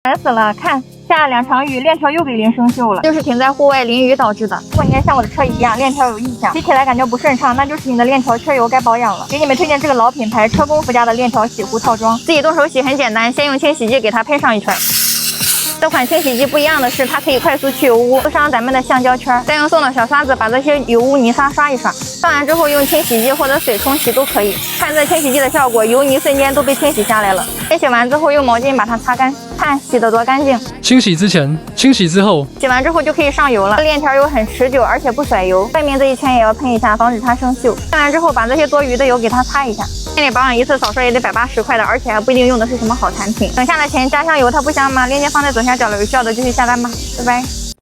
烦死了！看，下了2场雨，链条又给淋生锈了，就是停在户外淋雨导致的。如果你也像我的车一样，链条有异响，骑起来感觉不顺畅，那就是你的链条缺油，该保养了。给你们推荐这个老品牌车工服家的链条洗护套装，自己动手洗很简单，先用清洗剂给它喷上一圈。 这款清洗剂不一样的是，它可以快速去油污，涂上咱们的橡胶圈，再用送的小刷子把这些油污泥沙刷一刷。刷完之后用清洗剂或者水冲洗都可以。看这清洗剂的效果，油泥瞬间都被清洗下来了。清洗完之后用毛巾把它擦干，看洗得多干净。清洗之前，清洗之后，洗完之后就可以上油了。链条油很持久，而且不甩油。外面这一圈也要喷一下，防止它生锈。喷完之后把这些多余的油给它擦一下。店里保养一次少说也得180块的，而且还不一定用的是什么好产品。省下的钱加上油，它不香吗？链接放在左下角了，有需要的就去下单吧，拜拜。